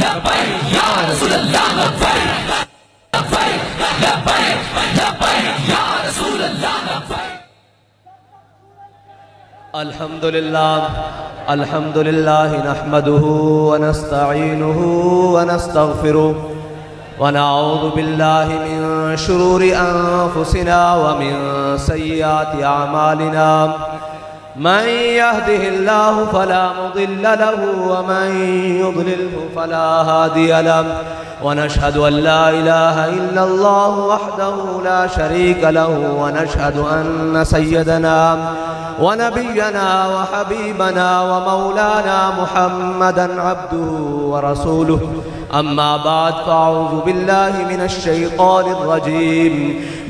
لبیک یا رسول اللہ لبیک لبیک لبیک لبیک یا رسول اللہ لبیک الحمد للہ نحمده ونستعینه ونستغفره ونعوذ باللہ من شرور انفسنا ومن سیئات اعمالنا من يهده الله فلا مضل له ومن يضلله فلا هادي له ونشهد أن لا إله إلا الله وحده لا شريك له ونشهد أن سيدنا ونبينا وحبيبنا ومولانا محمدا عبده ورسوله أما بعد فأعوذ بالله من الشيطان الرجيم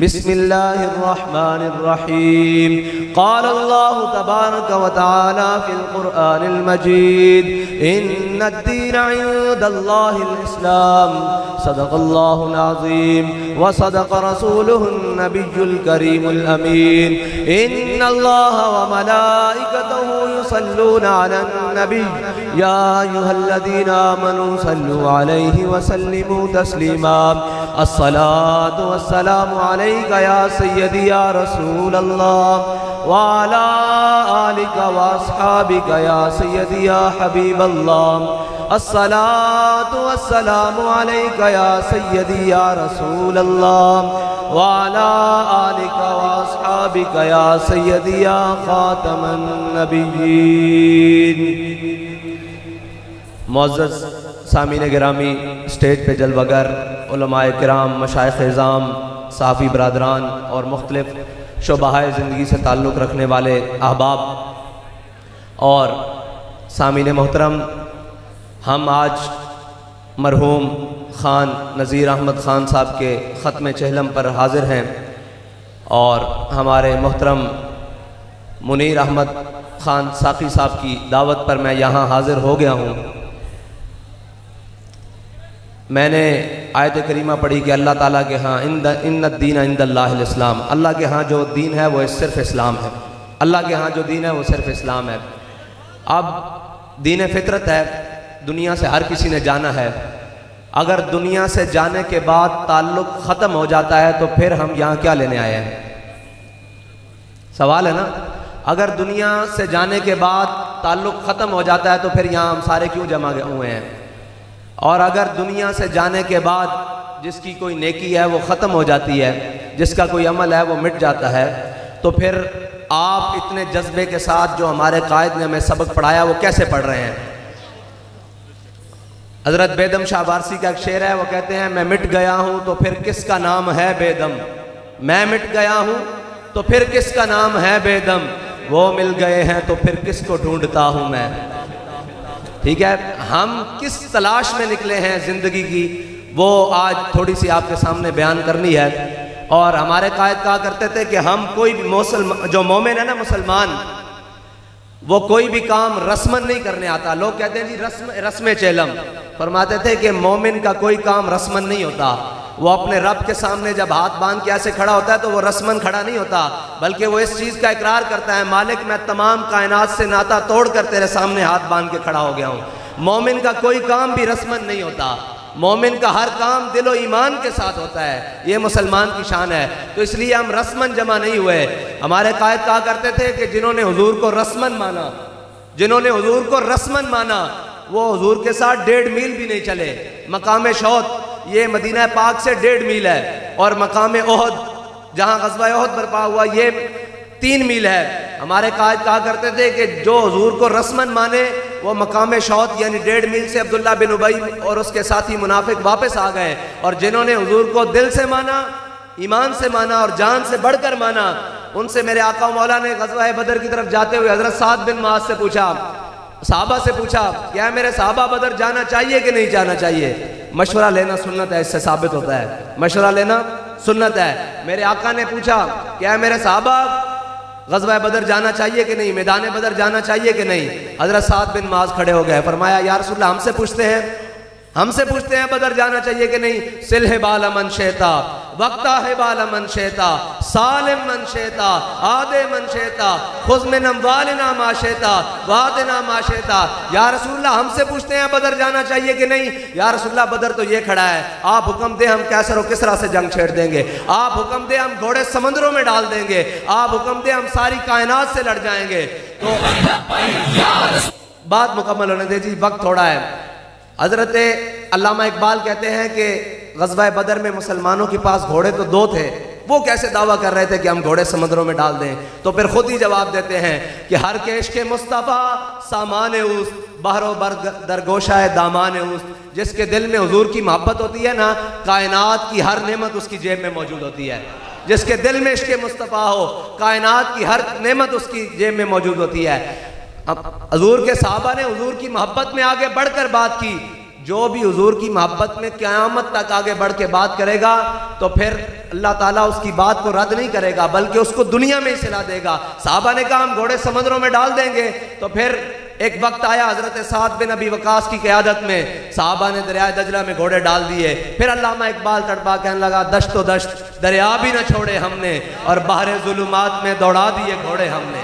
بسم الله الرحمن الرحيم قال الله تبارك وتعالى في القرآن المجيد إن الدين عند الله الإسلام صدق الله العظيم وصدق رسوله النبي الكريم الأمين إن الله وملائكته يصلون على النبي يا أيها الذين آمنوا صلوا عليه وسلموا تسليما الصلاة والسلام عليك يا سيدي يا رسول الله وعلى آلك وأصحابك يا سيدي يا حبيب الله الصلاة والسلام عليك يا سيدي يا رسول الله وعلى آلك وأصحابك يا سيدي يا خاتم النبيين معزز سامعین گرامی، اسٹیج پہ جلوگر علماء کرام، مشائخ اعظام، صحافی برادران اور مختلف شعبہ زندگی سے تعلق رکھنے والے احباب اور سامعین محترم، ہم آج مرحوم خان نذیر احمد خان صاحب کے ختم چہلم پر حاضر ہیں اور ہمارے محترم منیر احمد خان ساقی صاحب کی دعوت پر میں یہاں حاضر ہو گیا ہوں۔ میں نے آیت کریمہ پڑھی کہ اللہ تعالیٰ کے ہاں ان الدین عند اللہ الاسلام، اللہ کے ہاں جو دین ہے وہ صرف اسلام ہے، اللہ کے ہاں جو دین ہے وہ صرف اسلام ہے۔ اب دین فطرت ہے، دنیا سے ہر کسی نے جانا ہے، اگر دنیا سے جانے کے بعد تعلق ختم ہو جاتا ہے تو پھر ہم یہاں کیا لینے آئے ہیں؟ سوال ہے نا، اگر دنیا سے جانے کے بعد تعلق ختم ہو جاتا ہے تو پھر یہاں ہم سارے کیوں جمع ہوئے ہیں؟ اور اگر دنیا سے جانے کے بعد جس کی کوئی نیکی ہے وہ ختم ہو جاتی ہے، جس کا کوئی عمل ہے وہ مٹ جاتا ہے، تو پھر آپ اتنے جذبے کے ساتھ جو ہمارے قائد نے ہمیں سبق پڑھایا وہ کیسے پڑھ رہے ہیں؟ حضرت بیدم شاہ بارسی کا ایک شعر ہے، وہ کہتے ہیں میں مٹ گیا ہوں تو پھر کس کا نام ہے بیدم، میں مٹ گیا ہوں تو پھر کس کا نام ہے بیدم، وہ مل گئے ہیں تو پھر کس کو ڈھونڈتا ہوں میں۔ ٹھیک ہے، ہم کس تلاش میں نکلے ہیں زندگی کی، وہ آج تھوڑی سی آپ کے سامنے بیان کرنی ہے۔ اور ہمارے قائد کہا کرتے تھے کہ ہم کوئی بھی جو مومن ہے نا، مسلمان، وہ کوئی بھی کام رسمن نہیں کرنے آتا۔ لوگ کہتے ہیں جی رسم چہلم، فرماتے تھے کہ مومن کا کوئی کام رسمن نہیں ہوتا، وہ اپنے رب کے سامنے جب ہاتھ باندھ کے ایسے کھڑا ہوتا ہے تو وہ رسمن کھڑا نہیں ہوتا، بلکہ وہ اس چیز کا اقرار کرتا ہے، مالک میں تمام کائنات سے ناتا توڑ کر تیرے سامنے ہاتھ باندھ کے کھڑا ہو گیا ہوں۔ مومن کا کوئی کام بھی رسمن نہیں ہوتا، مومن کا ہر کام دل و ایمان کے ساتھ ہوتا ہے، یہ مسلمان کی شان ہے۔ تو اس لیے ہم رسمن جمع نہیں ہوئے۔ ہمارے قائد کہا کرتے تھے کہ جنہوں نے حضور کو رسمن مانا، جنہوں نے حضور کو رسمن مانا، وہ حضور کے ساتھ 1.5 میل بھی نہیں چلے۔ مقام شہد یہ مدینہ پاک سے 1.5 میل ہے، اور مقام احد جہاں غزوہ احد برپا ہوا یہ 3 میل ہے۔ ہمارے قائد کہا کرتے تھے کہ جو حضور کو رسمن مانے وہ مقام شہد یعنی 1.5 میل سے عبداللہ بن ابی اور اس کے ساتھی منافق واپس آ گئے، اور جنہوں نے حضور کو دل سے مانا، ایمان سے مانا اور جان سے بڑھ کر مانا، ان سے میرے آقا و مولا نے غزوہ بدر کی طرف جاتے ہوئے حضرت سعد بن معاذ سے پوچھا، صحابہ سے پوچھا کیا میرے صحابہ بدر جانا چاہیے کہ نہیں جانا چاہیے؟ مشورہ لینا سنت ہے، اس سے ثابت ہوتا ہے مشورہ لینا سنت ہے۔ میرے آقا نے پوچھا کیا میرے صحابہ غزوہ بدر جانا چاہیے کہ نہیں، میدان بدر جانا چاہیے کہ نہیں؟ حضرت سعد بن معاذ کھڑے ہو گئے، فرمایا یا رسول اللہ ہم سے پوچھتے ہیں بدر جانا چاہیے کہ نہیں؟ سلہ بال من شئتا وقتا حبال من شیتا سالم من شیتا آدے من شیتا خذ من اموالنا ما شیتا وعدنا ما شیتا. یا رسول اللہ ہم سے پوچھتے ہیں بدر جانا چاہیے کہ نہیں؟ یا رسول اللہ بدر تو یہ کھڑا ہے، آپ حکم دیں ہم کیسر و کسرا سے جنگ چھیڑ دیں گے، آپ حکم دیں ہم گھوڑے سمندروں میں ڈال دیں گے، آپ حکم دیں ہم ساری کائنات سے لڑ جائیں گے. تو بات مکمل ہونے دے جی، وقت تھوڑا ہے. حضرت علامہ اقبال کہتے ہیں کہ غزوہ بدر میں مسلمانوں کے پاس گھوڑے تو 2 تھے، وہ کیسے دعویٰ کر رہے تھے کہ ہم گھوڑے سمندروں میں ڈال دیں؟ تو پھر خود ہی جواب دیتے ہیں کہ ہر کیش کے مصطفیٰ سامان اوست، بحر و بر درگوشہ دامان اوست. جس کے دل میں حضور کی محبت ہوتی ہے نا، کائنات کی ہر نعمت اس کی جیب میں موجود ہوتی ہے. جس کے دل میں عشق مصطفیٰ ہو، کائنات کی ہر نعمت اس کی جیب میں موجود ہوتی ہے. حضور کے صحابہ نے حضور کی محبت میں آگے بڑھ کر بات کی. جو بھی حضور کی محبت میں قیامت تک آگے بڑھ کے بات کرے گا تو پھر اللہ تعالیٰ اس کی بات کو رد نہیں کرے گا بلکہ اس کو دنیا میں ہی صلہ دے گا. صحابہ نے کہا ہم گھوڑے سمندروں میں ڈال دیں گے. تو پھر ایک وقت آیا حضرت سعد بن ابی وقاص کی قیادت میں، صحابہ نے دریائے دجلہ میں گھوڑے ڈال دیے. پھر علامہ اقبال تڑپا کہنے لگا دشت و دشت دریا بھی نہ چھوڑے ہم نے، اور بحر ظلمات میں دوڑا دیے گھوڑے ہم نے.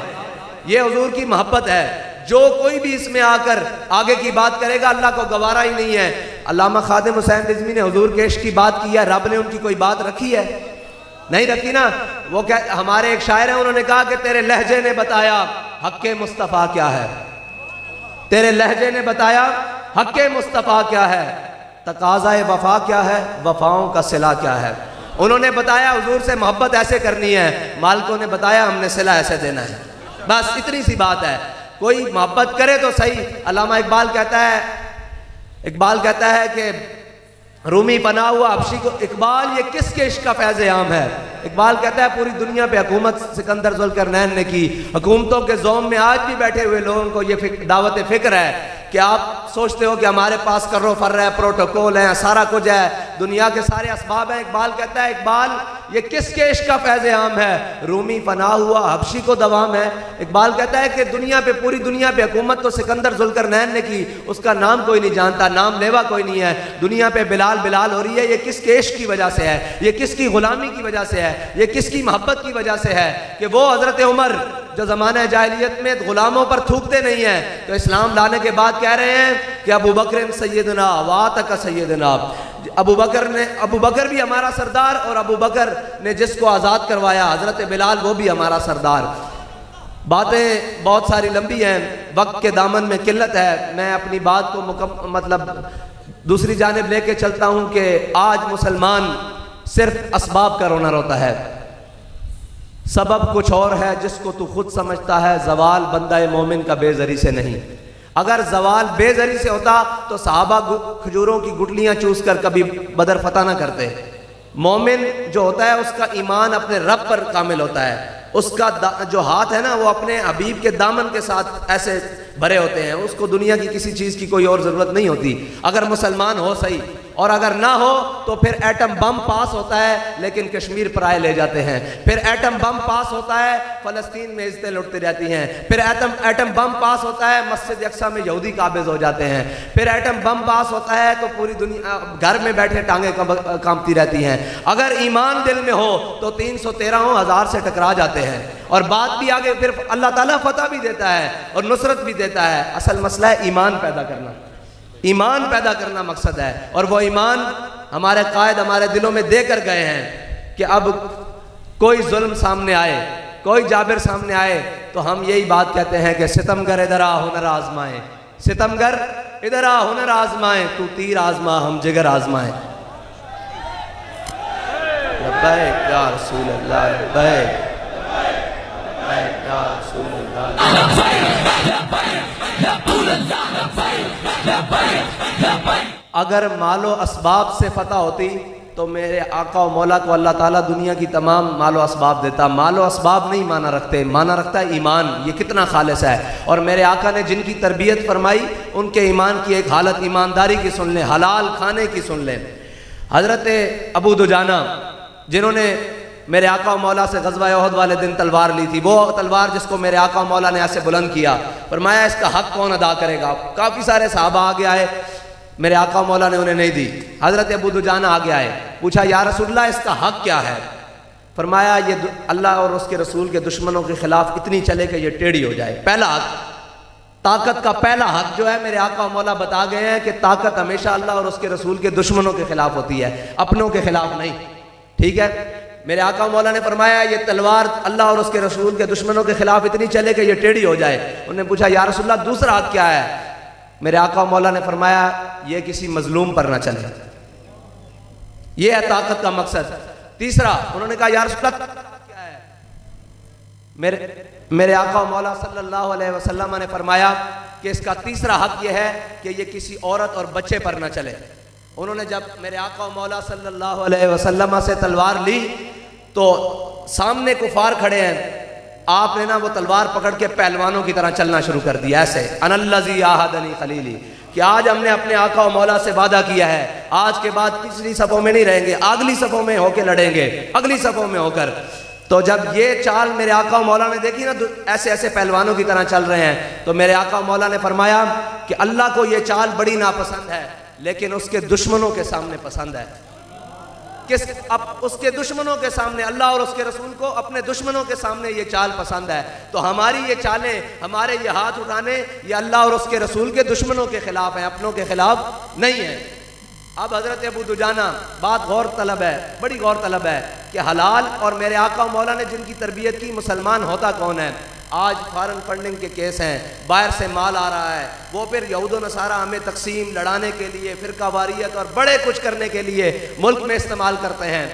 یہ حضور کی محبت ہے. جو کوئی بھی اس میں آ کر آگے کی بات کرے گا اللہ کو گوارا ہی نہیں ہے. علامہ خادم حسین رضوی نے حضور کے عشق کی بات کی ہے، رب نے ان کی کوئی بات رکھی ہے؟ نہیں رکھی نا. وہ ہمارے ایک شاعر ہیں، انہوں نے کہا کہ تیرے لہجے نے بتایا حق مصطفیٰ کیا ہے، تیرے لہجے نے بتایا حق مصطفیٰ کیا ہے، تقاضائے وفا کیا ہے، وفاؤں کا صلہ کیا ہے. انہوں نے بتایا حضور سے محبت ایسے کرنی ہے، مالکوں نے بتایا ہم نے صلہ ایسے دینا ہے. بس اتنی سی بات ہے. کوئی محبت کرے تو صحیح. علامہ اقبال کہتا ہے کہ رومی پناہ ہوا حبشی کو، اقبال یہ کس کے عشق کا فیض عام ہے؟ اقبال کہتا ہے پوری دنیا پہ حکومت سکندر ذوالقرنین نے کی. حکومتوں کے زوم میں آج بھی بیٹھے ہوئے لوگوں کو یہ دعوت فکر ہے کہ آپ سوچتے ہو کہ ہمارے پاس کرو فر ہے، پروٹوکول ہیں، سارا کچھ ہے، دنیا کے سارے اسباب ہیں. اقبال کہتا ہے اقبال یہ کس کے عشق کا فیض عام ہے؟ رومی پناہ ہوا حبشی کو دوام ہے. اقبال کہتا ہے کہ دنیا پہ پوری دنیا پہ حکومت تو سکندر ذوالقرنین نے کی، اس کا نام کوئی نہیں جانتا، نام لیوا کوئی نہیں ہے. دنیا پہ بلال ہو رہی ہے، یہ کس کے عشق کی وجہ سے ہے؟ یہ کس کی غلامی کی وجہ سے ہے؟ یہ کس کی محبت کی وجہ سے ہے؟ کہ وہ حضرت عمر جو زمانہ جاہلیت میں غلاموں پر تھوکتے نہیں ہیں، تو اسلام لانے کے بعد کہہ رہے ہیں کہ ابو بکر سیدنا واتک سیدنا. ابو بکر بھی ہمارا سردار، اور ابو بکر نے جس کو آزاد کروایا حضرت بلال وہ بھی ہمارا سردار. باتیں بہت ساری لمبی ہیں، وقت کے دامن میں قلت ہے. میں اپنی بات کو دوسری جانب لے کے چلتا ہوں کہ آج مسلمان صرف اسباب کا رونا روتا ہے. سبب کچھ اور ہے جس کو تو خود سمجھتا ہے، زوال بندہ مومن کا بے زری سے نہیں. اگر زوال بے زری سے ہوتا تو صحابہ کھجوروں کی گٹلیاں چوس کر کبھی بدر فتح نہ کرتے. مومن جو ہوتا ہے اس کا ایمان اپنے رب پر کامل ہوتا ہے. اس کا جو ہاتھ ہے نا وہ اپنے حبیب کے دامن کے ساتھ ایسے بھرے ہوتے ہیں. اس کو دنیا کی کسی چیز کی کوئی اور ضرورت نہیں ہوتی. اگر مسلمان ہو صحیح، اور اگر نہ ہو تو پھر ایٹم بم پاس ہوتا ہے لیکن کشمیر پرائے لے جاتے ہیں. پھر ایٹم بم پاس ہوتا ہے فلسطین میں عزتیں لٹتی رہتی ہیں. پھر ایٹم بم پاس ہوتا ہے مسجد اقصیٰ میں یہودی قابض ہو جاتے ہیں. پھر ایٹم بم پاس ہوتا ہے تو پوری دنیا گھر میں بیٹھے ٹانگیں کانپتی رہتی ہیں. اگر ایمان دل میں ہو تو 313 ہزار سے ٹکرا جاتے ہیں. اور بات بھی آگے پھر اللہ تعالیٰ فتح بھی دیتا ہے اور نصرت بھی دیتا ہے. اصل مسئلہ ہے ایمان پیدا کرنا. ایمان پیدا کرنا مقصد ہے. اور وہ ایمان ہمارے قائد ہمارے دلوں میں دے کر گئے ہیں کہ اب کوئی ظلم سامنے آئے، کوئی جابر سامنے آئے تو ہم یہی بات کہتے ہیں کہ ستمگر ادھر آ ہنر آزمائیں، ستمگر ادھر آ ہنر آزمائیں، تو تیر آزما ہم جگر آزمائیں. لبیک یا رسول اللہ، لبیک یا رسول اللہ. اگر مال و اسباب سے فتح ہوتی تو میرے آقا و مولا کو اللہ تعالیٰ دنیا کی تمام مال و اسباب دیتا. مال و اسباب نہیں مانا رکھتے، مانا رکھتا ہے ایمان. یہ کتنا خالص ہے. اور میرے آقا نے جن کی تربیت فرمائی ان کے ایمان کی ایک حالت ایمانداری کی سن لیں، حلال کھانے کی سن لیں. حضرت ابو دجانہ جنہوں نے میرے آقا و مولا سے غزوہ احد والے دن تلوار لی تھی، وہ تلوار جس کو میرے آقا و مولا نے ایسے بلند کیا، فرمایا اس کا حق کون ادا کرے گا؟ کافی سارے صحابہ آگے آئے، میرے آقا و مولا نے انہیں نہیں دی. حضرت ابو دجانہ آگے آئے، پوچھا یا رسول اللہ اس کا حق کیا ہے؟ فرمایا یہ اللہ اور اس کے رسول کے دشمنوں کے خلاف اتنی چلے کہ یہ ٹیڑھی ہو جائے۔ پہلا حق، طاقت کا پہلا حق جو ہے میرے آقا و مولا بتا گئے ہیں کہ طاقت ہمیشہ اللہ اور اس کے رسول کے دشمنوں کے خلاف ہوتی ہے، اپنوں کے خلاف نہیں، ٹھیک ہے؟ میرے آقا و مولا نے فرمایا یہ تلوار اللہ اور اس کے رسول کے دشمنوں کے خلاف اتنی چلے کہ یہ ٹیڑھی ہو جائے۔ انہوں نے پوچھا یا رسول اللہ دوسرا حق کیا ہے؟ میرے آقا و مولا نے فرمایا یہ کسی مظلوم پر نہ چلے، یہ ہے طاقت کا مقصد۔ تیسرا انہوں نے کہا یا رسول اللہ کیا ہے؟ میرے آقا و مولا صلی اللہ علیہ وسلم نے فرمایا کہ اس کا تیسرا حق یہ ہے کہ یہ کسی عورت اور بچے پر نہ چلے۔ انہوں نے جب میرے آقا و مولا صلی اللہ علیہ وسلم سے تلوار لی تو سامنے کفار کھڑے ہیں، آپ نے نا وہ تلوار پکڑ کے پہلوانوں کی طرح چلنا شروع کر دیا ایسے، انا الذی عاہدنی خلیلی، کہ آج ہم نے اپنے آقا و مولا سے وعدہ کیا ہے آج کے بعد پچھلی صفوں میں نہیں رہیں گے، اگلی صفوں میں ہو کے لڑیں گے، اگلی صفوں میں ہو کر۔ تو جب یہ چال میرے آقا و مولا نے دیکھی نا ایسے ایسے پہلوانوں کی طرح چل رہے ہیں، تو میرے آقا و مولا نے فرمایا کہ اللہ کو یہ چال بڑی ناپسند ہے لیکن اس کے دشمنوں کے سامنے پسند ہے۔ اب اس کے دشمنوں کے سامنے، اللہ اور اس کے رسول کو اپنے دشمنوں کے سامنے یہ چال پسند ہے، تو ہماری یہ چالیں، ہمارے یہ ہاتھ اٹھانے یہ اللہ اور اس کے رسول کے دشمنوں کے خلاف ہیں، اپنوں کے خلاف نہیں ہیں۔ اب حضرت ابو دجانہ بات غور طلب ہے، بڑی غور طلب ہے کہ حلال اور میرے آقا و مولا نے جن کی تربیت کی مسلمان ہوتا کون ہے؟ آج فارن فنڈنگ کے کیس ہیں، باہر سے مال آ رہا ہے، وہ پھر یہود و نصارہ ہمیں تقسیم لڑانے کے لیے، فرقہ واریت اور بڑے کچھ کرنے کے لیے ملک میں استعمال کرتے ہیں۔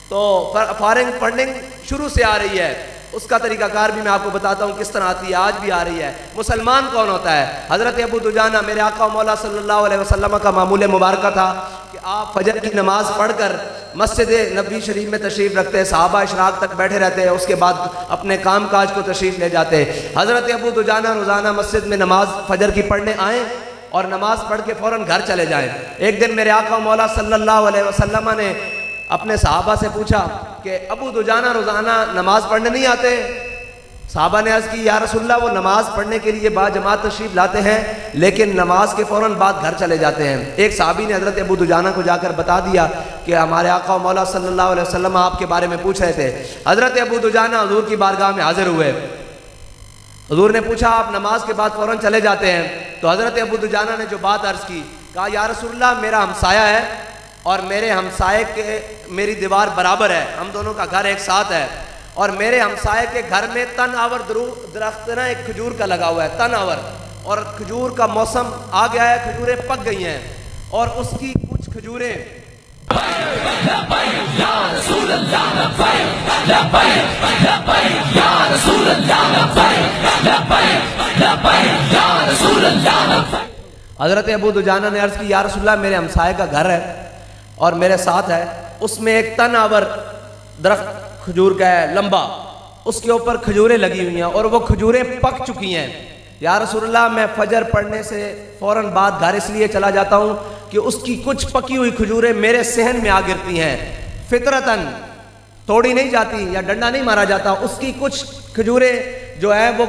تو فارن فنڈنگ شروع سے آ رہی ہے، اس کا طریقہ کار بھی میں آپ کو بتاتا ہوں کس طرح آتی ہے، آج بھی آ رہی ہے۔ مسلمان کون ہوتا ہے؟ حضرت ابو دجانہ میرے آقا و مولا صلی اللہ علیہ وسلم کا معمول مبارکہ تھا کہ آپ فجر کی نماز پڑھ کر مسجد نبوی شریف میں تشریف رکھتے، صحابہ اشراق تک بیٹھے رہتے، اس کے بعد اپنے کام کاج کو تشریف لے جاتے۔ حضرت ابو دجانہ روزانہ مسجد میں نماز فجر کی پڑھنے آئیں اور نماز پڑھ کے فوراً گھر چلے جائیں۔ ایک دن میرے آقا و مولا صلی اللہ علیہ وسلم نے اپنے صحابہ سے پوچھا کہ ابو دجانہ روزانہ نماز پڑھنے نہیں آتے؟ صحابہ نے عرض کی یا رسول اللہ وہ نماز پڑھنے کے لیے با جماعت تشریف لاتے ہیں لیکن نماز کے فوراً بعد گھر چلے جاتے ہیں۔ ایک صحابی نے حضرت ابو دجانہ کو جا کر بتا دیا کہ ہمارے آقا و مولا صلی اللہ علیہ وسلم آپ کے بارے میں پوچھ رہے تھے۔ حضرت ابو دجانہ حضور کی بارگاہ میں حاضر ہوئے، حضور نے پوچھا آپ نماز کے بعد فوراً چلے جاتے ہیں؟ تو حضرت ابو دجانہ نے جو بات عرض کی، کہا یا رسول اللہ میرا ہمسایہ ہے اور میرے ہمسائے کے میری دیوار برابر ہے، ہم دونوں کا گھر ایک ساتھ ہے، اور میرے ہمسائے کے گھر میں تن آور درخت نا ایک کھجور کا لگا ہوا ہے، تن آور، اور کھجور کا موسم آ گیا ہے، کھجوریں پک گئی ہیں اور اس کی کچھ کھجوریں حضرت ابو دجانہ نے عرض کی یا رسول اللہ میرے ہمسائے کا گھر ہے اور میرے ساتھ ہے، اس میں ایک تن آور درخت کھجور کا ہے لمبا، اس کے اوپر کھجوریں لگی ہوئی ہیں اور وہ کھجوریں پک چکی ہیں، یا رسول اللہ میں فجر پڑھنے سے فوراً بعد گھر اس لیے چلا جاتا ہوں کہ اس کی کچھ پکی ہوئی کھجوریں میرے صحن میں آ گرتی ہیں، فطرتاً توڑی نہیں جاتی یا ڈنڈا نہیں مارا جاتا، اس کی کچھ کھجوریں جو ہے وہ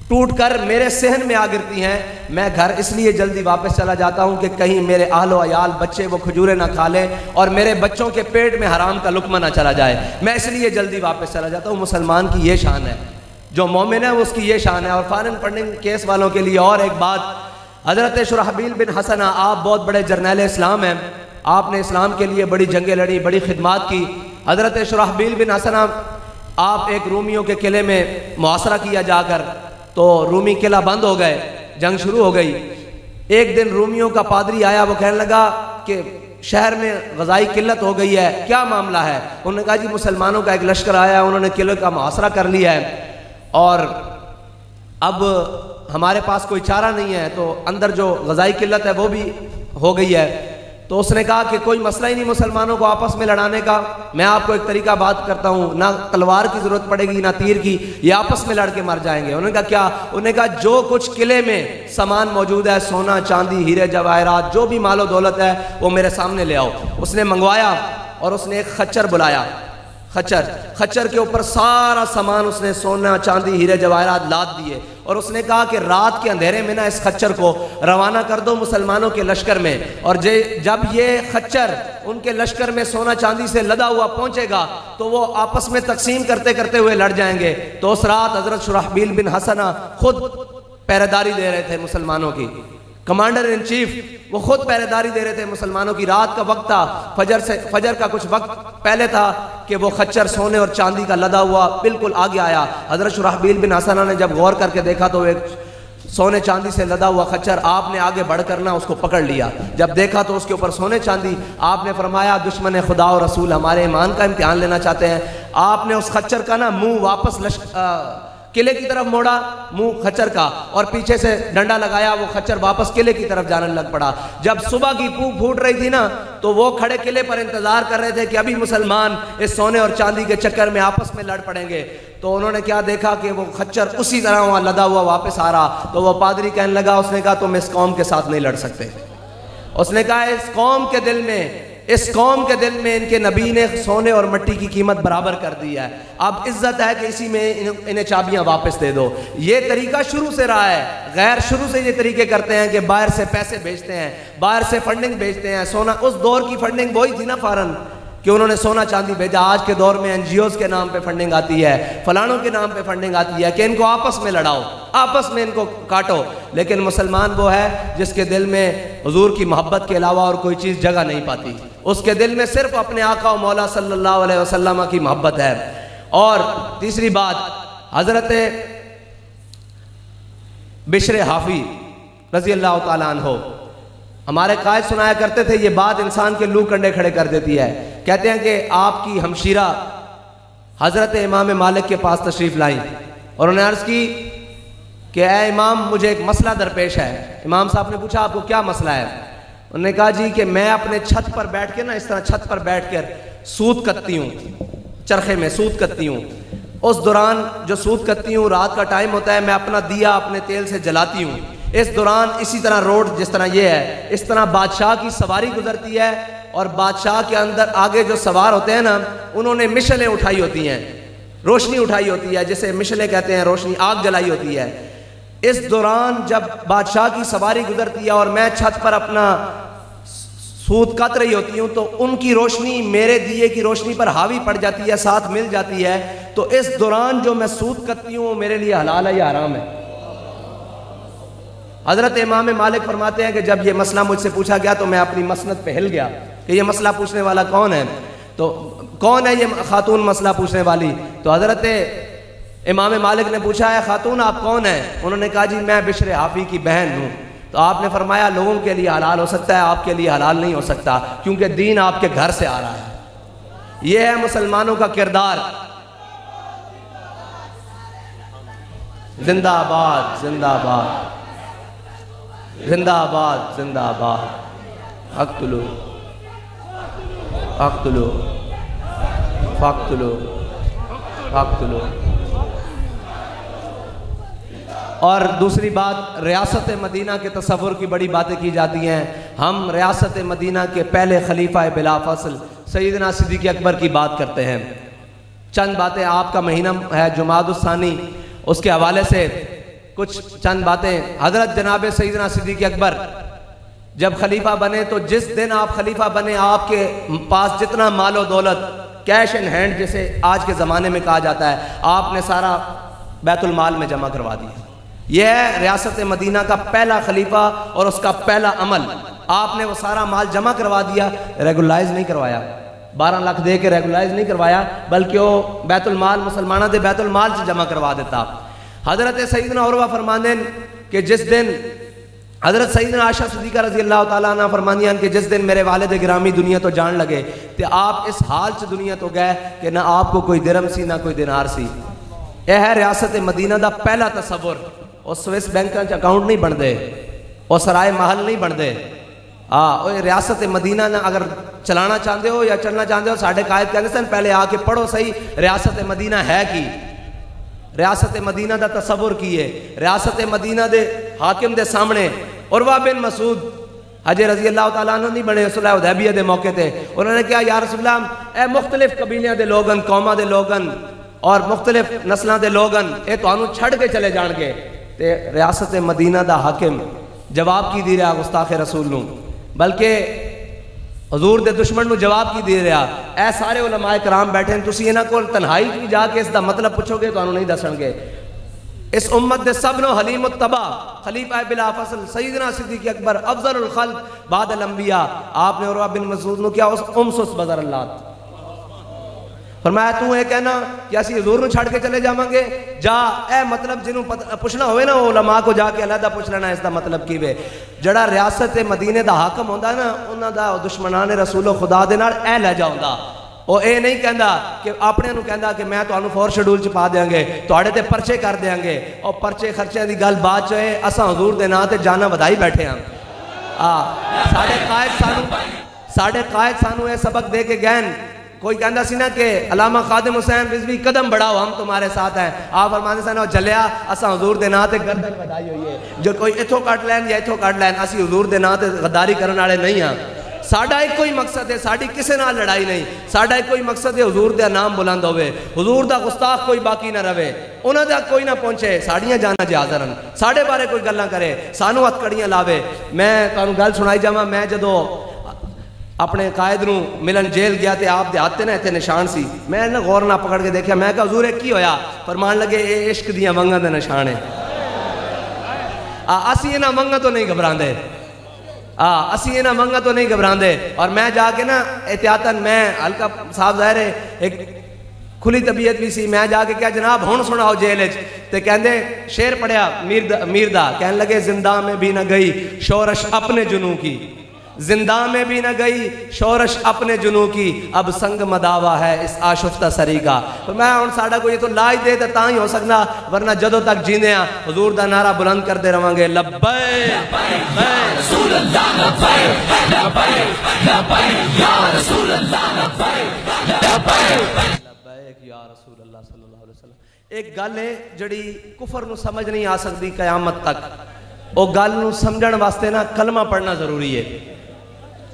ٹوٹ کر میرے صحن میں آ گرتی ہیں، میں گھر اس لیے جلدی واپس چلا جاتا ہوں کہ کہیں میرے اہل و عیال بچے وہ کھجوریں نہ کھا لیں اور میرے بچوں کے پیٹ میں حرام کا لقمہ نہ چلا جائے، میں اس لیے جلدی واپس چلا جاتا ہوں۔ مسلمان کی یہ شان ہے، جو مومن ہے اس کی یہ شان ہے۔ اور فارن فنڈنگ کیس والوں کے لیے اور ایک بات، حضرت شرحبیل بن حسنہ آپ بہت بڑے جرنیل اسلام ہیں، آپ نے اسلام کے لیے بڑی جنگیں لڑی، بڑی خدمات کی۔ حضرت شرحبیل بن حسنہ آپ ایک رومیوں کے قلعے میں محاصرہ کیا جا کر، تو رومی قلعہ بند ہو گئے، جنگ شروع ہو گئی۔ ایک دن رومیوں کا پادری آیا، وہ کہنے لگا کہ شہر میں غذائی قلت ہو گئی ہے، کیا معاملہ ہے؟ انہوں نے کہا جی مسلمانوں کا ایک لشکر آیا، انہوں نے قلعے کا محاصرہ کر لیا ہے اور اب ہمارے پاس کوئی چارہ نہیں ہے، تو اندر جو غذائی قلت ہے وہ بھی ہو گئی ہے۔ تو اس نے کہا کہ کوئی مسئلہ ہی نہیں مسلمانوں کو آپس میں لڑانے کا، میں آپ کو ایک طریقہ بات کرتا ہوں، نہ تلوار کی ضرورت پڑے گی نہ تیر کی، یہ آپس میں لڑ کے مر جائیں گے۔ انہوں نے کہا کیا؟ انہوں نے کہا جو کچھ قلعے میں سامان موجود ہے، سونا چاندی ہیرے جواہرات جو بھی مال و دولت ہے وہ میرے سامنے لے آؤ۔ اس نے منگوایا اور اس نے ایک خچر بلایا، خچر کے اوپر سارا سامان اس نے سونا چاندی ہیرے جواہرات لاد دیے اور اس نے کہا کہ رات کے اندھیرے میں نا اس خچر کو روانہ کر دو مسلمانوں کے لشکر میں، اور جب یہ خچر ان کے لشکر میں سونا چاندی سے لدا ہوا پہنچے گا تو وہ آپس میں تقسیم کرتے کرتے ہوئے لڑ جائیں گے۔ تو اس رات حضرت شرحبیل بن حسنہ خود پہرےداری دے رہے تھے مسلمانوں کی، کمانڈر ان چیف وہ خود پہرےداری دے رہے تھے مسلمانوں کی۔ رات کا وقت تھا، فجر کا کچھ وقت پہلے تھا کہ وہ خچر سونے اور چاندی کا لدا ہوا بالکل آگے آیا۔ حضرت شرحبیل بن حسنہ نے جب غور کر کے دیکھا تو ایک سونے چاندی سے لدا ہوا خچر، آپ نے آگے بڑھ کر نہ اس کو پکڑ لیا۔ جب دیکھا تو اس کے اوپر سونے چاندی، آپ نے فرمایا دشمن خدا اور رسول ہمارے ایمان کا امتحان لینا چاہتے ہیں۔ آپ نے اس خچر کا نا منہ واپس قلعے کی طرف موڑا، منہ خچر کا، اور پیچھے سے ڈنڈا لگایا، وہ خچر واپس قلعے کی طرف جانے لگ پڑا۔ جب صبح کی پھوٹ رہی تھی نا تو وہ کھڑے قلعے پر انتظار کر رہے تھے کہ ابھی مسلمان اس سونے اور چاندی کے چکر میں آپس میں لڑ پڑیں گے۔ تو انہوں نے کیا دیکھا کہ وہ خچر اسی طرح وہاں لدا ہوا واپس آ رہا۔ تو وہ پادری کہنے لگا، اس نے کہا تم اس قوم کے ساتھ نہیں لڑ سکتے۔ اس نے کہا اس قوم کے دل میں ان کے نبی نے سونے اور مٹی کی قیمت برابر کر دی ہے، اب عزت ہے کہ اسی میں انہیں چابیاں واپس دے دو۔ یہ طریقہ شروع سے رہا ہے، غیر شروع سے یہ طریقے کرتے ہیں کہ باہر سے پیسے بھیجتے ہیں، باہر سے فنڈنگ بھیجتے ہیں۔ سونا اس دور کی فنڈنگ وہی تھی نا فارن، کہ انہوں نے سونا چاندی بھیجا۔ آج کے دور میں NGOs کے نام پہ فنڈنگ آتی ہے، فلانوں کے نام پہ فنڈنگ آتی ہے کہ ان کو آپس میں لڑاؤ، آپس میں ان کو کاٹو۔ لیکن مسلمان وہ ہے جس کے دل میں حضور کی محبت کے علاوہ اور کوئی چیز جگہ نہیں پاتی، اس کے دل میں صرف اپنے آقا و مولا صلی اللہ علیہ وسلم کی محبت ہے۔ اور تیسری بات، حضرت بشر حافی رضی اللہ تعالیٰ عنہ، ہمارے قائد سنایا کرتے تھے، یہ بات انسان کے لو کنڈے کھڑے کر دیتی ہے۔ کہتے ہیں کہ آپ کی ہمشیرہ حضرت امام مالک کے پاس تشریف لائیں اور انہوں نے عرض کی کہ اے امام مجھے ایک مسئلہ درپیش ہے۔ امام صاحب نے پوچھا آپ کو کیا مسئلہ ہے؟ انہوں نے کہا جی کہ میں اپنے چھت پر بیٹھ کے نا اس طرح چھت پر بیٹھ کر سوت کتتی ہوں، چرخے میں سوت کتتی ہوں۔ اس دوران جو سوت کتتی ہوں رات کا ٹائم ہوتا ہے، میں اپنا دیا اپنے تیل سے جلاتی ہوں۔ اس دوران اسی طرح روڈ جس طرح یہ ہے، اس طرح بادشاہ کی سواری گزرتی ہے اور بادشاہ کے اندر آگے جو سوار ہوتے ہیں نا انہوں نے مشلیں اٹھائی ہوتی ہیں، روشنی اٹھائی ہوتی ہے، جسے مشلیں کہتے ہیں، روشنی آگ جلائی ہوتی ہے۔ اس دوران جب بادشاہ کی سواری گزرتی ہے اور میں چھت پر اپنا سوت کت رہی ہوتی ہوں تو ان کی روشنی میرے دیے کی روشنی پر حاوی پڑ جاتی ہے، ساتھ مل جاتی ہے۔ تو اس دوران جو میں سوت کتتی ہوں میرے لیے حلال ہے یا حرام ہے؟ حضرت امام مالک فرماتے ہیں کہ جب یہ مسئلہ مجھ سے پوچھا گیا تو میں اپنی مسند پہ ہل گیا کہ یہ مسئلہ پوچھنے والا کون ہے، تو کون ہے یہ خاتون مسئلہ پوچھنے والی؟ تو حضرت امام مالک نے پوچھا ہے خاتون آپ کون ہیں؟ انہوں نے کہا جی میں بشر حافی کی بہن ہوں۔ تو آپ نے فرمایا لوگوں کے لیے حلال ہو سکتا ہے، آپ کے لیے حلال نہیں ہو سکتا، کیونکہ دین آپ کے گھر سے آ رہا ہے۔ یہ ہے مسلمانوں کا کردار۔ زندہ آباد زندہ آباد زندہ آباد زندہ آباد، اقتلو اقتلو فاقتلو اقتلو۔ اور دوسری بات، ریاست مدینہ کے تصور کی بڑی باتیں کی جاتی ہیں۔ ہم ریاست مدینہ کے پہلے خلیفہ بلا فصل سیدنا صدیق اکبر کی بات کرتے ہیں۔ چند باتیں، آپ کا مہینہ ہے جمادی الثانی، اس کے حوالے سے کچھ چند باتیں۔ حضرت جناب سیدنا صدیق اکبر جب خلیفہ بنے تو جس دن آپ خلیفہ بنے آپ کے پاس جتنا مال و دولت کیش ان ہینڈ جسے آج کے زمانے میں کہا جاتا ہے، آپ نے سارا بیت المال میں جمع کروا دیا۔ یہ ہے ریاست مدینہ کا پہلا خلیفہ اور اس کا پہلا عمل، آپ نے وہ سارا مال جمع کروا دیا، ریگولائز نہیں کروایا، 12 لاکھ دے کے ریگولائز نہیں کروایا، بلکہ وہ بیت المال مسلمانہ دے بیت المال سے جمع کروا دیتا۔ حضرت سیدنا عروہ فرماندے کہ جس دن حضرت سیدنا عائشہ صدیقہ رضی اللہ تعالیٰ عنہ فرمانیاں کہ جس دن میرے والد گرامی دنیا تو جان لگے کہ آپ اس حال سے دنیا تو گئے کہ نہ آپ کو کوئی درم سی نہ کوئی دینار سی۔ یہ ہے ریاست مدینہ دا پہلا تصور۔ اور سویس بینکاں چ اکاؤنٹ نہیں بن دے، اور سرائے محل نہیں بن دے۔ ریاست مدینہ نہ اگر چلانا چاہتے ہو یا چلنا چاہتے ہو، ساڑھے قائد کہتے ہیں پہلے آ کے پڑھو صحیح ریاست مدینہ ہے کی، ریاست مدینہ دا تصور کیے۔ ریاست مدینہ دے حاکم دے سامنے عروہ بن مسعود اجے رضی اللہ تعالیٰ عنہ نہیں بنے صلح حدیبیہ دے موقع تے، انہوں نے کہا یا رسول اللہ اے مختلف قبیلیاں دے لوگن، قوماں دے لوگن اور مختلف نسلاں دے لوگن اے تانوں چھڑ کے چلے جان گے۔ تے ریاست مدینہ دا حاکم جواب کی دی رہا گستاخ رسول نوں، بلکہ حضور دے دشمن نو جواب کی دے رہا، اے سارے علماء کرام بیٹھے ہیں، تسی انہاں کول تنہائی بھی جا کے اس دا مطلب پوچھو گے تو انہوں نہیں دسن گے۔ اس امت دے سب نو حلیم التبا، خلیفہ بلا فصل سیدنا صدیق اکبر افضل الخلق بعد الانبیاء، آپ نے عروہ بن مسعود نو کیا اس امسس بدر اللہ فرمایا تو اے کہنا کہ اسی حضور نو چھڑ کے چلے جاواں گے، جا اے مطلب جنوں پوچھنا ہوئے نا علماء کو جا کے علیحدہ پوچھ لینا اس دا مطلب کی وے۔ جڑا ریاست مدینے دا حاکم ہوندا نا انہاں دا دشمنان رسول و خدا دے نال اے لہجہ ہوندا، او اے نہیں کہندا کہ اپنے نو کہندا کہ میں تانوں فور شیڈول چ پا دیاں گے، تواڈے تے پرچے کر دیاں گے، او پرچے خرچے دی گل بعد چ اے اساں حضور دے نام تے جانا ودائی بیٹھے ہاں۔ ساڈے قائد سانو اے سبق دے کے گئن، کوئی کہندا سی نا کہ علامہ خادم حسین رضوی قدم بڑھاؤ ہم تمہارے ساتھ ہیں، آپ فرماندے سن چلیا اساں حضور دے نام تے گردن ودائی ہوئی ہے، جو کوئی ایتھوں کٹ لین یا ایتھوں کٹ لین، اسی حضور دے نام تے غداری کرن والے نہیں ہاں۔ ساڈا ایک کوئی مقصد ہے، ساڈی کسے نال لڑائی نہیں، ساڈا ایک کوئی مقصد ہے حضور دے نام بلند ہوئے، حضور دا گستاخ کوئی باقی نہ رہے، انہاں دا کوئی نہ پہنچے، ساڑیاں جانا جے حاضر ہیں، ساڑے بارے کوئی گلاں کرے، سانو ہتھ کڑیاں لاوے۔ میں تانوں گل سنائی جاواں، میں جدو اپنے قائد نو ملن جیل گیا تے آپ دے ہاتھ نا ایتھے نشان سی، میں نا غور نہ پکڑ کے دیکھیا، میں کہا حضور کی ہویا؟ فرمان لگے اے عشق دیاں ونگاں دے نشان ہے، اسی انہاں ونگاں تو نہیں گھبراندے، اسی انہاں ونگاں تو نہیں گھبراندے۔ اور میں جا کے نا احتیاطاً میں ہلکا صاحب ظاہر ہے ایک کھلی طبیعت بھی سی، میں جا کے کیا جناب ہون سناؤ جیل وچ، تے کہندے شعر پڑھیا میر دا، کہنے لگے زندہ میں بھی نہ گئی شورش اپنے جنوں کی، زندہ میں بھی نہ گئی شورش اپنے جنوں کی، اب سنگ مداوا ہے اس آشفتہ سری کا۔ تو میں ان ساڑھا کو یہ تو لاج دے تا ہی ہو سکنا، ورنہ جدوں تک جینے ہیں حضور دا نعرہ بلند کر دے رہاں گے، لبیک رسول اللہ لبیک لبیک لبیک یا رسول اللہ لبیک لبیک یا رسول اللہ صلی اللہ علیہ وسلم۔ ایک گل ہے جڑی کفر نو سمجھ نہیں آ سکتی قیامت تک، او گل نو سمجھن واسطے نا کلمہ پڑھنا ضروری ہے۔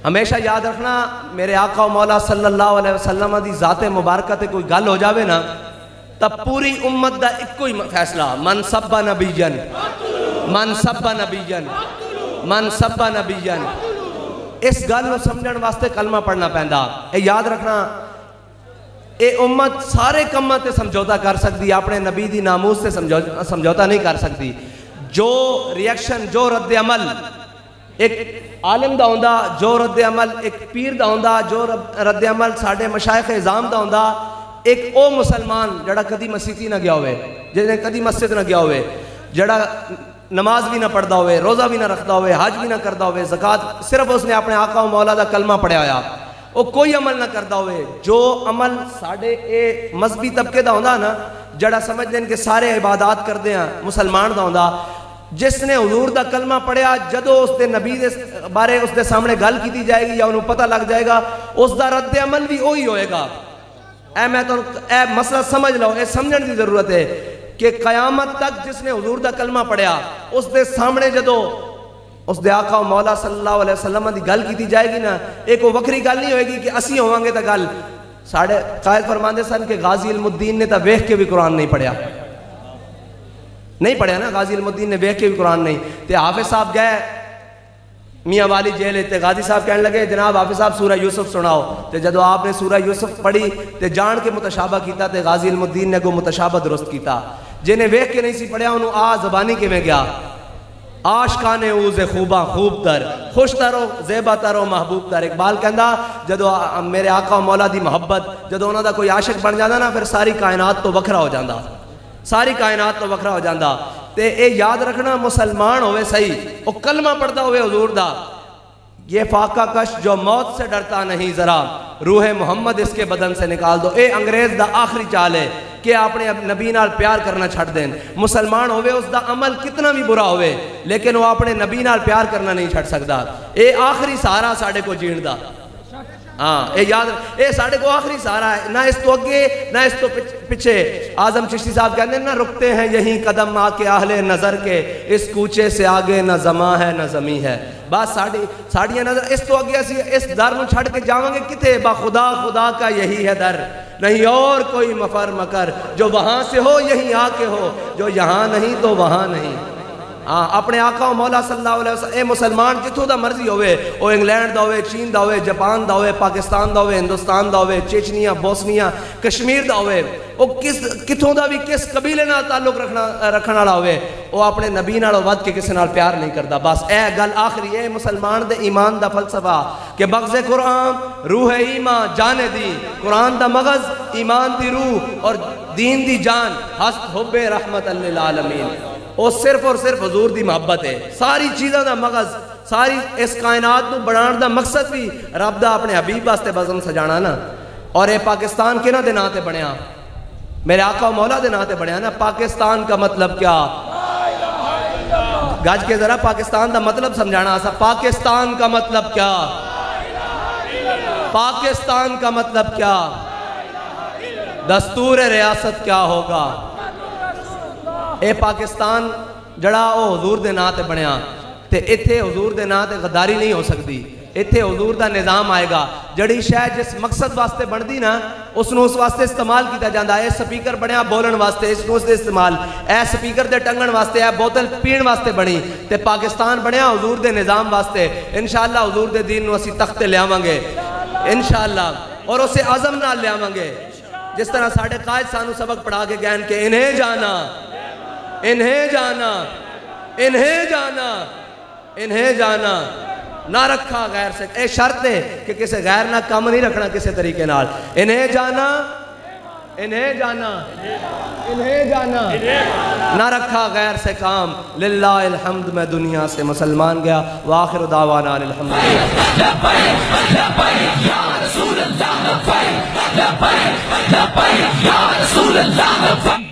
ہمیشہ یاد رکھنا میرے آقا و مولا صلی اللہ علیہ وسلم دی ذات مبارکہ تے کوئی گل ہو جاوے نا تب پوری امت دا ایک کوئی فیصلہ، من سب نبیین من سب نبیین من سب نبیین، اس گل نو سمجھن واسطے کلمہ پڑھنا پہندا۔ اے یاد رکھنا اے امت سارے کماں تے سمجھوتا کر سکتی، اپنے نبی دی ناموس سے سمجھوتا نہیں کر سکتی۔ جو ریاکشن جو رد عمل ایک عالم دا ہوندا، جو رد عمل ایک پیر دا ہوندا، جو رد عمل ساڑھے مشائخ اعظام دا ہوندا، ایک او مسلمان جڑا کدی مسیحی نہ گیا ہوئے، جنہیں کدی مسجد نہ گیا ہوئے، جڑا نماز بھی نہ پڑھدا ہوئے، روزہ بھی نہ رکھدا ہوئے، حج بھی نہ کردا ہوئے، زکاة صرف اس نے اپنے آقا و مولا دا کلمہ پڑھیا ہویا، وہ کوئی عمل نہ کردا ہوئے۔ جو عمل ساڑھے اے مذہبی طبقے دا ہوندا نا، جڑا سمجھ دیں کہ سارے عبادات کر دیں مسلمان دا ہوندا، جس نے حضور دا کلمہ پڑھیا جدو اس دے نبی دے بارے اس دے سامنے گل کی جائے گی یا انہوں پتہ لگ جائے گا، اس دا رد عمل بھی وہی ہوئے گا۔ اے مسئلہ سمجھ لو، اے سمجھن دی ضرورت ہے کہ قیامت تک جس نے حضور دا کلمہ پڑھیا اس دے سامنے جدو اس دے آقا و مولا صلی اللہ علیہ وسلم دی گل کی جائے گی نا، ایک وہ وکری گل نہیں ہوئے گی کہ اسی ہوئیں گے تا گل۔ ساڑھے قائد فرماندے سن کہ غازی علم الدین نے تا ویخ کے بھی قرآن نہیں پڑھیا، نہیں پڑھیا نا، غازی علم الدین نے ویخ کے بھی قرآن نہیں۔ تے حافظ صاحب گئے میاں والی جیل تے غازی صاحب کہنے لگے جناب حافظ صاحب سورہ یوسف سناؤ، تے جدو آپ نے سورہ یوسف پڑھی تے جان کے متشابہ کیتا تے غازی علم الدین نے کو متشابہ درست کیتا، جنہیں ویخ کے نہیں سی پڑھیا انہوں زبانی کے میں گیا، آشکانے اوز خوباں خوب تر خوش ترو زیبہ ترو محبوب تر۔ اقبال کہندا جدو میرے آقا و مولا دی محبت جدو انہوں دا کوئی عاشق بن جانا نا، پھر ساری کائنات تو وکھرا ہو جاندہ، ساری کائنات تو وکھرا ہو جاندہ۔ تے اے یاد رکھنا مسلمان ہوئے صحیح، او کلمہ پڑھتا ہوئے حضور دا، یہ فاقہ کش جو موت سے ڈرتا نہیں ذرا روح محمد اس کے بدن سے نکال دو۔ اے انگریز دا آخری چال ہے کہ اپنے نبی نال پیار کرنا چھڑ دیں۔ مسلمان ہوئے اس دا عمل کتنا بھی برا ہوئے لیکن وہ اپنے نبی نال پیار کرنا نہیں چھڑ سکتا۔ اے آخری سہارا ساڑھے کو جین دا، ہاں اے یاد اے ساڑھے کو آخری سہارا ہے، نہ اس تو اگے نہ اس تو پچھے۔ اعظم چشتی صاحب کہتے ہیں نہ رکتے ہیں یہیں قدم آ کے اہل نظر کے، اس کوچے سے آگے نہ زماں ہے نہ زمیں ہے۔ بس ساڑیاں نظر اس تو اگے اسی اس در نو چھڑ کے جاواں گے کتے؟ با خدا خدا کا یہی ہے در، نہیں اور کوئی مفر مکر، جو وہاں سے ہو یہیں آ کے ہو، جو یہاں نہیں تو وہاں نہیں۔ اپنے آقا و مولا صلی اللہ علیہ وسلم، اے مسلمان جتوں دا مرضی ہوئے، او انگلینڈ دا ہوئے، چین دا ہوئے، جاپان دا ہوئے، پاکستان دا ہوئے، ہندوستان دا ہوئے، چیچنیا، بوسنیا، کشمیر دا ہوئے، او کتوں دا بھی کس قبیلے نال تعلق رکھنا والا ہوئے، او اپنے نبی نال ود کے کسی نال پیار نہیں کردا۔ بس اے گل آخری ہے مسلمان دے ایمان دا فلسفہ کہ مغز قرآن روح ایمان جان دی، قرآن دا مغز ایمان دی روح اور دین دی جان، ہست حب رحمت للعالمین۔ وہ صرف اور صرف حضور دی محبت ہے، ساری چیزاں دا مغز، ساری اس کائنات نو بنان دا مقصد بھی رب دا اپنے حبیب واسطے بزم سجانا نا۔ اور اے پاکستان کے نا دے ناں تے بنیا، میرے آقا و مولا دے ناں تے بنیا نا۔ پاکستان کا مطلب کیا؟ گج کے ذرا پاکستان دا مطلب سمجھانا آسا۔ پاکستان کا مطلب کیا؟ پاکستان کا مطلب کیا؟ دستور ریاست کیا ہوگا؟ اے پاکستان جڑا او حضور دے ناں تے بنیا، تے ایتھے حضور دے ناں تے غداری نہیں ہو سکتی، ایتھے حضور دا نظام آئے گا۔ جڑی شے جس مقصد واسطے بن دی نا، اس نو اس واسطے استعمال کیتا جاندا۔ اے سپیکر بنیا بولن واسطے، اس نو اس دے استعمال، اے سپیکر دے ٹنگن واسطے، اے بوتل پین واسطے بنی، تے پاکستان بنیا حضور دے نظام واسطے۔ انشاءاللہ حضور دے دین نو اسی تخت تے لے آواں گے انشاءاللہ، اور اسے عزم نال لے آواں گے، جس طرح ساڈے قائد سانو سبق پڑھا کے گئے کہ انہیں جانا، انہیں جانا، انہیں جانا، انہیں جانا، نہ رکھا غیر سے۔ اے شرط ہے کہ کسی غیر نہ کم نہیں رکھنا کسی طریقے نال۔ انہیں جانا، انہیں جانا، انہیں جانا، نہ رکھا غیر سے کام۔ للہ الحمد، میں دنیا سے مسلمان گیا۔ وآخر دعوانا الحمدللہ۔ لبیک لبیک یا رسول اللہ، لبیک لبیک لبیک یا رسول اللہ، لبیک